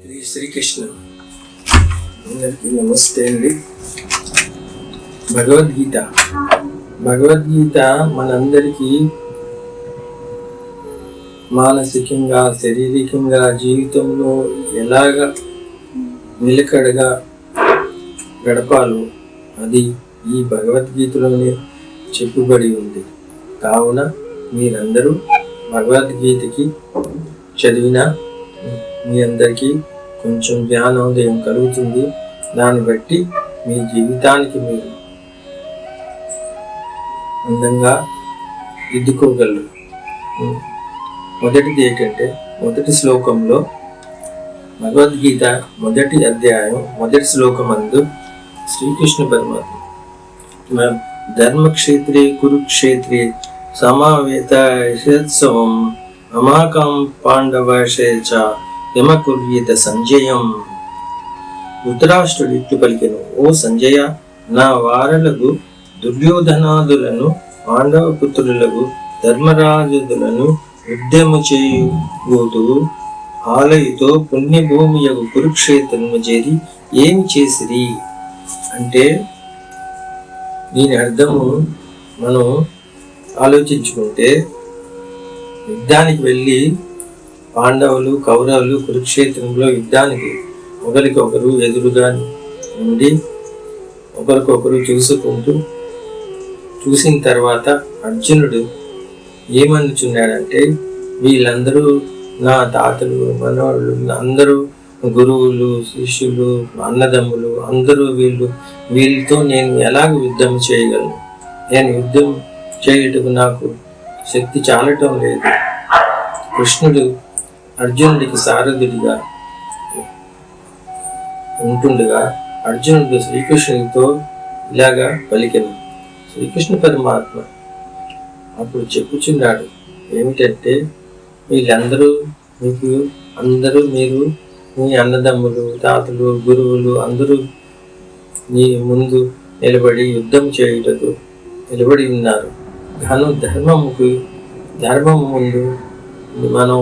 శ్రీకృష్ణ అందరికీ నమస్తే అండి. భగవద్గీత మనందరికీ మానసికంగా శారీరకంగా జీవితంలో ఎలాగ నిలకడగా గడపాలో అది ఈ భగవద్గీతలోనే చెప్పబడి ఉంది. కావున మీరందరూ భగవద్గీతకి చదివిన మీ అందరికీ కొంచెం జ్ఞానోదయం కలుగుతుంది. దాన్ని బట్టి మీ జీవితానికి మీరు అందంగా దిద్దుకోగలరు. మొదటిది ఏంటంటే, మొదటి శ్లోకంలో భగవద్గీత మొదటి అధ్యాయం మొదటి శ్లోకమందు శ్రీకృష్ణ పరమాత్మ ధర్మక్షేత్రే కురుక్షేత్రే సమావేతోత్సవం అమాకం పాండవశేచ యమకుర్యత సంజయం. ధృతరాష్ట్రుడు ఇట్లు పలికెను, ఓ సంజయ, నా వారలకు దుర్యోధనాదులను పాండవ పుత్రులకు ధర్మరాజులను యుద్ధము చేయుగోతూ ఆలయతో పుణ్యభూమియగు కురుక్షేత్రము చేరి ఏమి చేసిరి అంటే, దీని అర్థము మనం ఆలోచించుకుంటే, యుద్ధానికి వెళ్ళి పాండవులు కౌరవులు కురుక్షేత్రంలో యుద్ధానికి ఒకరికొకరు ఎదురుగా ఉండి ఒకరికొకరు చూసిన తర్వాత అర్జునుడు ఏమనుచున్నాడంటే, వీళ్ళందరూ నా తాతలు మనవాళ్ళు, అందరూ గురువులు శిష్యులు అన్నదమ్ములు అందరూ వీళ్ళతో నేను ఎలాగ యుద్ధం చేయగలను? నేను యుద్ధం చేయుటకు నాకు శక్తి చాలటం లేదు. కృష్ణుడు అర్జునుడికి సారథుడిగా ఉంటుండగా అర్జునుడు శ్రీకృష్ణుడితో ఇలాగా పలికెను. శ్రీకృష్ణ పరమాత్మ అప్పుడు చెప్పుచున్నాడు ఏమిటంటే, వీళ్ళందరూ మీరు మీ అన్నదమ్ములు తాతలు గురువులు అందరూ నీ ముందు నిలబడి యుద్ధం చేయుటకు నిలబడి ఉన్నారు. గాను ధర్మము ముందు మనం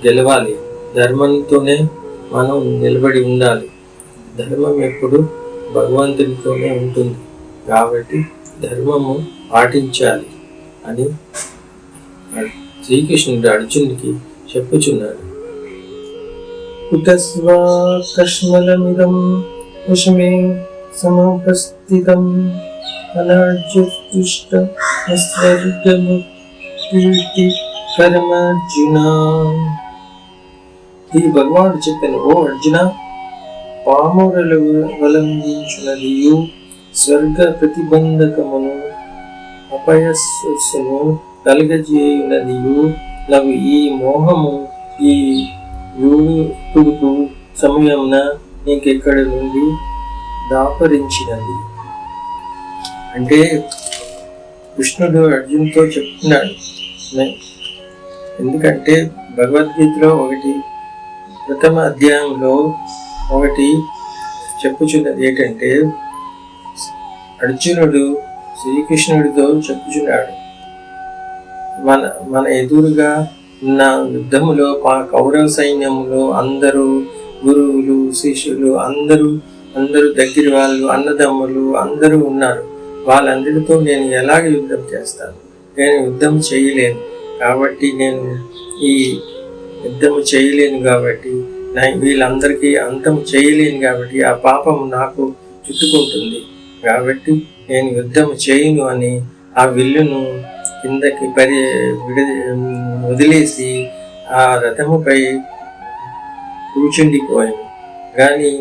గెలవాలి. ధర్మంతోనే మనం నిలబడి ఉండాలి. ధర్మం ఎప్పుడు భగవంతునితోనే ఉంటుంది. కాబట్టి ధర్మము పాటించాలి అని శ్రీకృష్ణుడు అర్జునుడికి చెప్పుచున్నాడు. కుతస్వా కష్మలమిదం కుష్మే సముపస్థితం అనర్జుతుష్ట స్వర్గముక్తి కర్మార్జున. ఈ భగవానుడు చెప్పాను, ఓ అర్జున, పామురలు అవలంబించునదియు స్వర్గ ప్రతిబంధకమును అపయస్సును కలుగజేయునదియు నవ్వు ఈ మోహము ఈ యూడుకు సమయమున నీకెక్కడి నుండి దాపరించినది అంటే, కృష్ణుడు అర్జునుతో చెప్తున్నాడు. ఎందుకంటే భగవద్గీతలో ప్రథమ అధ్యాయంలో చెప్పుచున్నది ఏంటంటే, అర్జునుడు శ్రీకృష్ణుడితో చెప్పుచున్నాడు, మన ఎదురుగా ఉన్న యుద్ధములో కౌరవ సైన్యములో అందరూ గురువులు శిష్యులు అందరూ దగ్గర వాళ్ళు అన్నదమ్ములు అందరూ ఉన్నారు. వాళ్ళందరితో నేను ఎలాగ యుద్ధం చేస్తాను? నేను యుద్ధం చేయలేను. కాబట్టి నేను ఈ యుద్ధము చేయలేను కాబట్టి వీళ్ళందరికీ అంతం చేయలేను కాబట్టి ఆ పాపం నాకు చుట్టుకుంటుంది. కాబట్టి నేను యుద్ధం చేయను అని ఆ విల్లును కిందకి వదిలేసి ఆ రథముపై కూర్చుండిపోయాను. కానీ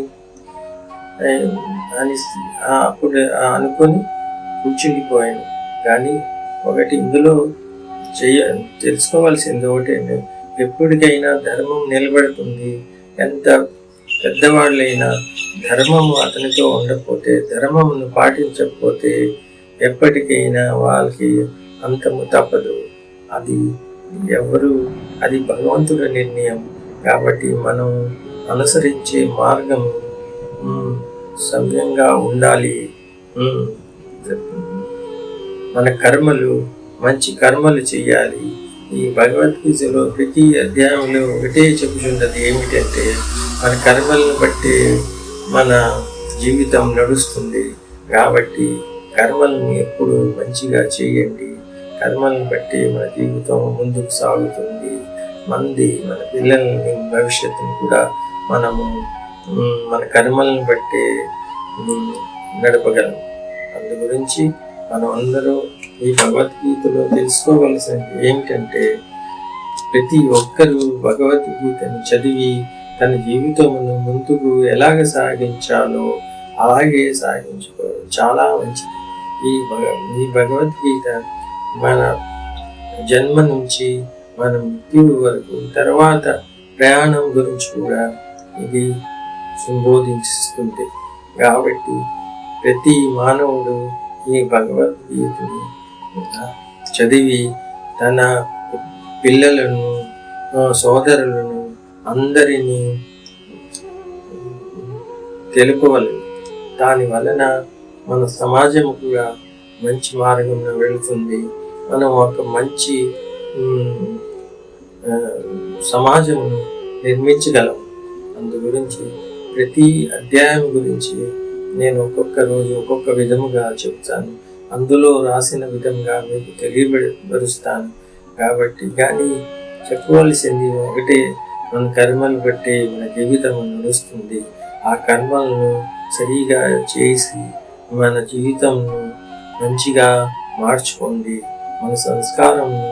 అప్పుడు అనుకొని కూర్చుండిపోయాను. కానీ ఇందులో తెలుసుకోవాల్సింది ఒకటేంటి, ఎప్పటికైనా ధర్మం నిలబడుతుంది. ఎంత పెద్దవాళ్ళైనా ధర్మము అతనితో ఉండకపోతే, ధర్మమును పాటించకపోతే ఎప్పటికైనా వాళ్ళకి అంతము తప్పదు. అది భగవంతుడి నిర్ణయం. కాబట్టి మనం అనుసరించే మార్గం సవ్యంగా ఉండాలి. మన కర్మలు మంచి కర్మలు చేయాలి. ఈ భగవద్గీతలో ప్రతి అధ్యాయంలో ఒకటే చెప్పుచున్నది ఏమిటంటే, మన కర్మలను బట్టి మన జీవితం నడుస్తుంది. కాబట్టి కర్మలను ఎప్పుడు మంచిగా చేయండి. కర్మలను బట్టి మన జీవితం ముందుకు సాగుతుంది. మన పిల్లల్ని భవిష్యత్తును కూడా మనము మన కర్మలను బట్టి నడపగలం. అందు గురించి మనం అందరూ ఈ భగవద్గీతలో తెలుసుకోవలసింది ఏమిటంటే, ప్రతి ఒక్కరూ భగవద్గీతను చదివి తన జీవితమును ముందుకు ఎలాగ సాగించాలో అలాగే సాగించుకోవడం చాలా మంచిది. ఈ భగవద్గీత మన జన్మ నుంచి మన మృత్యువు వరకు తర్వాత ప్రయాణం గురించి కూడా ఇది సంబోధిస్తుంది. కాబట్టి ప్రతి మానవుడు ఈ భగవద్గీతని చదివి తన పిల్లలను, సోదరులను అందరినీ తెలుపవలెను. దాని వలన మన సమాజం కూడా మంచి మార్గంలో వెళుతుంది. మనం ఒక మంచి సమాజమును నిర్మించగలం. అందు గురించి ప్రతి అధ్యాయం గురించి నేను ఒక్కొక్క రోజు ఒక్కొక్క విధముగా చెప్తాను. అందులో రాసిన విధంగా మీకు తెలియబరుస్తాను. కాబట్టి కానీ చెప్పవలసింది ఒకటే, మన కర్మలు బట్టి మన జీవితం నడుస్తుంది. ఆ కర్మలను సరిగా చేసి మన జీవితంను మంచిగా మార్చుకోండి. మన సంస్కారంను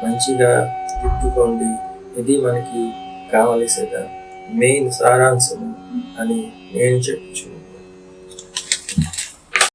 మంచిగా దిద్దుకోండి. ఇది మనకి కావలసిన మెయిన్ సారాంశము అని నేను చెప్పుచున్నాను.